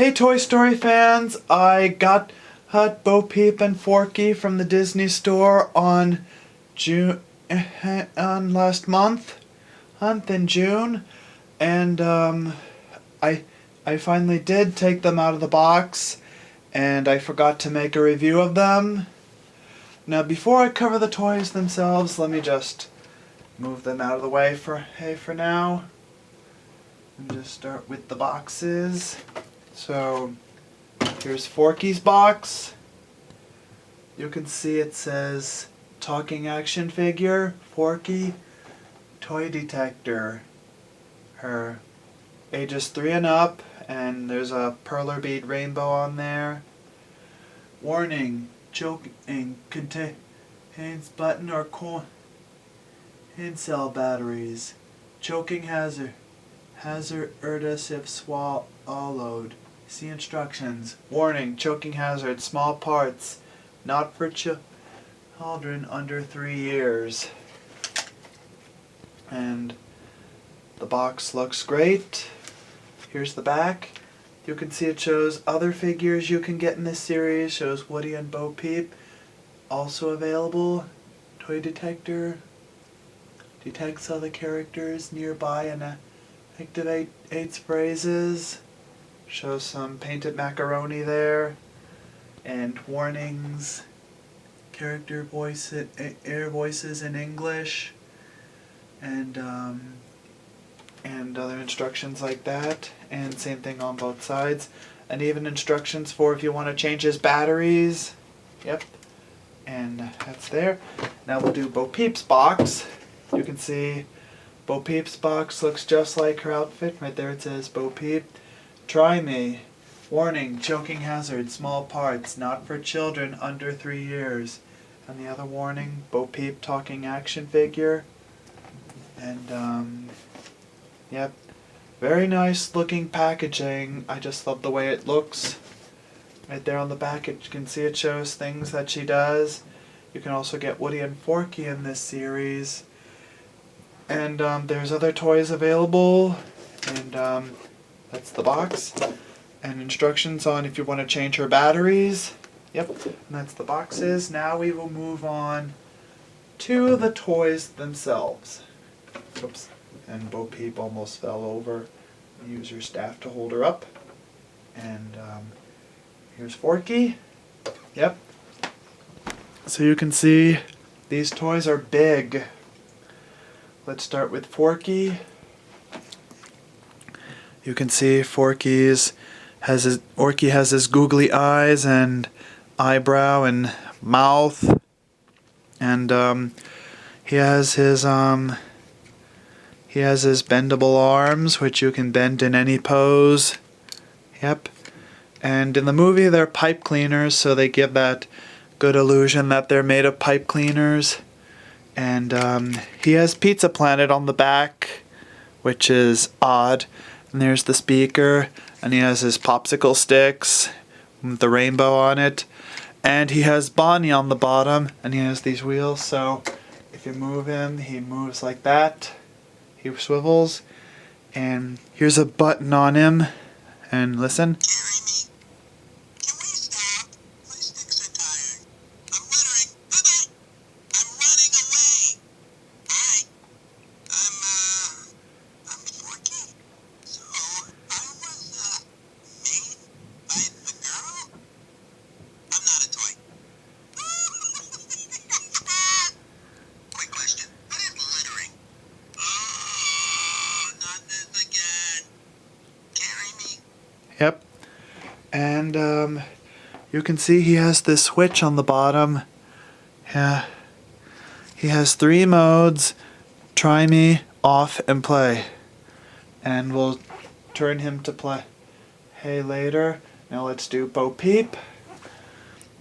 Hey Toy Story fans, I got Bo Peep and Forky from the Disney store on last month in June, and I I finally did take them out of the box, and I forgot to make a review of them. Now before I cover the toys themselves, let me just move them out of the way for now. And just start with the boxes. So here's Forky's box. You can see it says talking action figure, Forky, toy detector. Her ages 3 and up, and there's a perler bead rainbow on there. Warning, choking contains button or coin cell batteries. Choking hazardous if swallowed. See instructions. Warning, choking hazard, small parts, not for children under 3 years. And the box looks great. Here's the back. You can see it shows other figures you can get in this series. Shows Woody and Bo Peep. Also available. Toy detector. Detects other characters nearby and activates phrases. Shows some painted macaroni there, and warnings, character voice, air voices in English, and other instructions like that, and same thing on both sides, and even instructions for if you want to change his batteries. Yep, and that's there. Now we'll do Bo Peep's box. You can see Bo Peep's box looks just like her outfit. Right there it says Bo Peep. Try me. Warning, choking hazard, small parts, not for children under 3 years. And the other warning, Bo Peep talking action figure. And, yep, very nice looking packaging. I just love the way it looks. Right there on the back, you can see it shows things that she does. You can also get Woody and Forky in this series. And there's other toys available. And that's the box. And instructions on if you want to change her batteries. Yep, and that's the boxes. Now we will move on to the toys themselves. Oops, and Bo Peep almost fell over. Use your staff to hold her up. And here's Forky. Yep. So you can see these toys are big. Let's start with Forky. You can see Forky has his googly eyes and eyebrow and mouth, and he has his bendable arms, which you can bend in any pose. Yep. And in the movie they're pipe cleaners, so they give that good illusion that they're made of pipe cleaners. And he has Pizza Planet on the back, which is odd. And there's the speaker, and he has his popsicle sticks with the rainbow on it. And he has Bonnie on the bottom, and he has these wheels, so if you move him, he moves like that. He swivels. And here's a button on him. And listen. Yep. And you can see he has this switch on the bottom. Yeah. He has 3 modes: try me, off, and play. And we'll turn him to play later. Now let's do Bo Peep.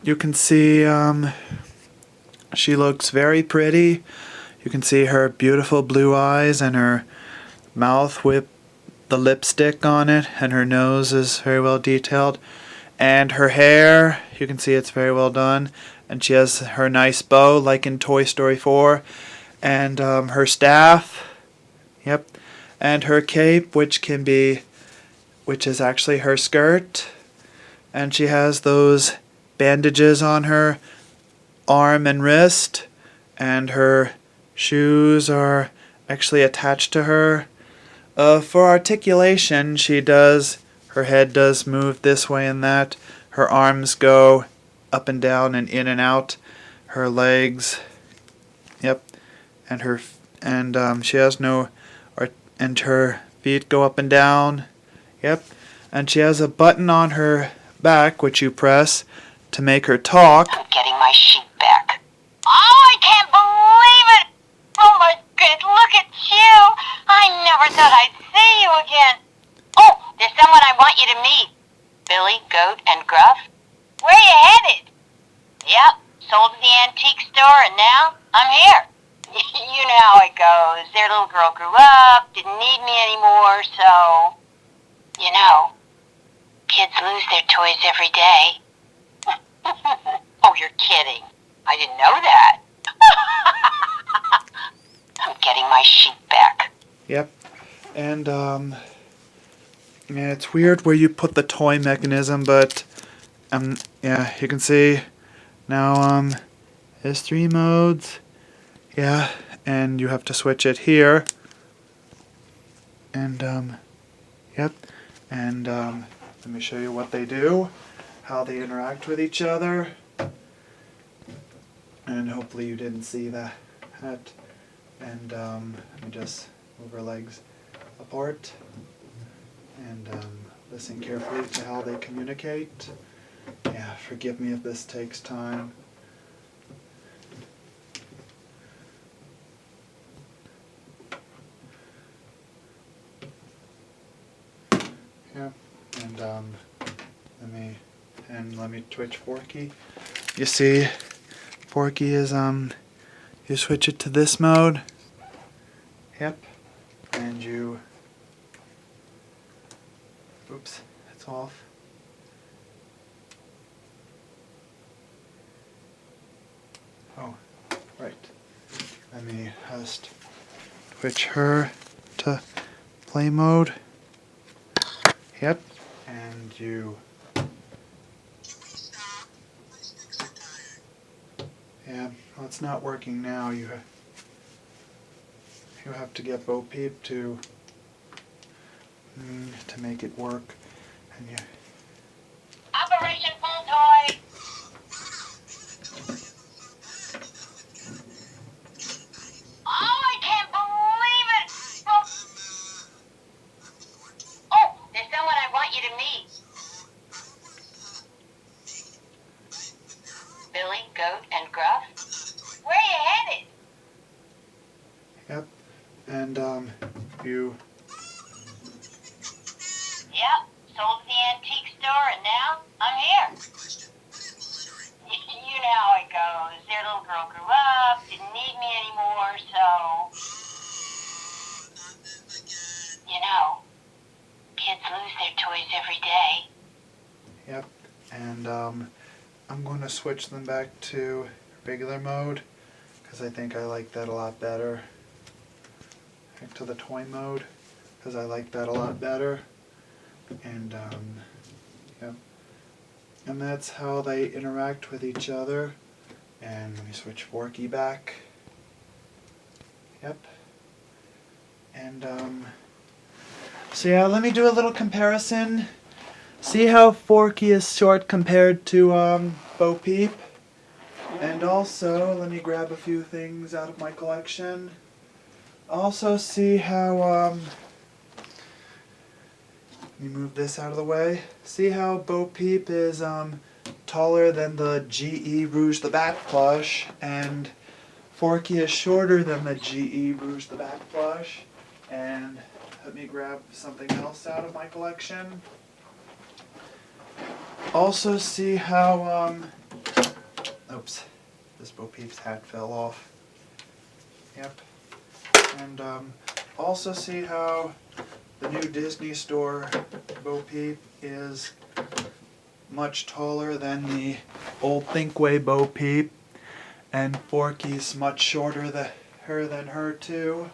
You can see she looks very pretty. You can see her beautiful blue eyes and her mouth with the lipstick on it, and her nose is very well detailed, and her hair, you can see it's very well done, and she has her nice bow like in Toy Story 4, and her staff, yep, and her cape, which which is actually her skirt. And she has those bandages on her arm and wrist. And her shoes are actually attached to her. For articulation, her head does move this way and that. Her arms go up and down and in and out. Her legs, yep, and she has no, and her feet go up and down, yep. And she has a button on her back which you press to make her talk. I'm getting my sheep back. Oh, I can't believe it! Oh my God, look at you! I never thought I'd see you again. Oh, there's someone I want you to meet. Billy, Goat, and Gruff. Where you headed? Yep, sold to the antique store and now I'm here. You know how it goes. Their little girl grew up, didn't need me anymore, so... You know, kids lose their toys every day. Oh, you're kidding. I didn't know that. I'm getting my sheep back. Yep. And yeah, it's weird where you put the toy mechanism, but yeah, you can see now there's 3 modes. Yeah, and you have to switch it here. And yep. And let me show you what they do, how they interact with each other. And hopefully you didn't see that. And let me just move her legs apart and listen carefully to how they communicate. Yeah, forgive me if this takes time. Yeah, and let me twitch Forky. You see, Forky is you switch it to this mode. Yep, and you. Oops, it's off. Oh, right. Let me just switch her to play mode. Yep, and you. Yeah, well, it's not working now. You have to get Bo Peep to make it work. And you. Operation Full Toy. Oh, I can't believe it! Oh, there's someone I want you to meet. Billy, Goat, and Gruff. Where you headed? Yep, and you. Yep, sold to the antique store and now I'm here. You know how it goes. Their little girl grew up, didn't need me anymore, so... You know, kids lose their toys every day. Yep, and I'm going to switch them back to regular mode because I think I like that a lot better. Back to the toy mode because I like that a lot better. And yep, and that's how they interact with each other. And let me switch Forky back. Yep, and so yeah, let me do a little comparison. See how Forky is short compared to Bo Peep? And also, let me grab a few things out of my collection. Also see how, let me move this out of the way. See how Bo Peep is taller than the GE Rouge the Bat plush, and Forky is shorter than the GE Rouge the Bat plush. And let me grab something else out of my collection. Also see how, oops, this Bo Peep's hat fell off. Yep. And also see how the new Disney Store Bo Peep is much taller than the old Thinkway Bo Peep, and Forky's much shorter than her too.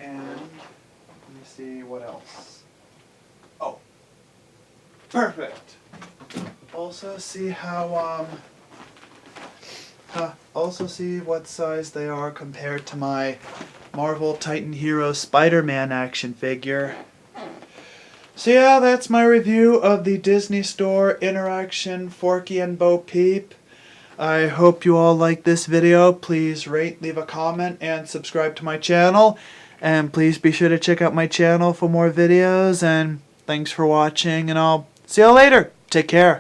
And let me see what else. Oh, Perfect. Also see how also see what size they are compared to my Marvel Titan Hero Spider-Man action figure. So yeah, that's my review of the Disney Store Interaction Forky and Bo Peep. I hope you all like this video. Please rate, leave a comment, and subscribe to my channel. And please be sure to check out my channel for more videos. And thanks for watching, and I'll see you later. Take care.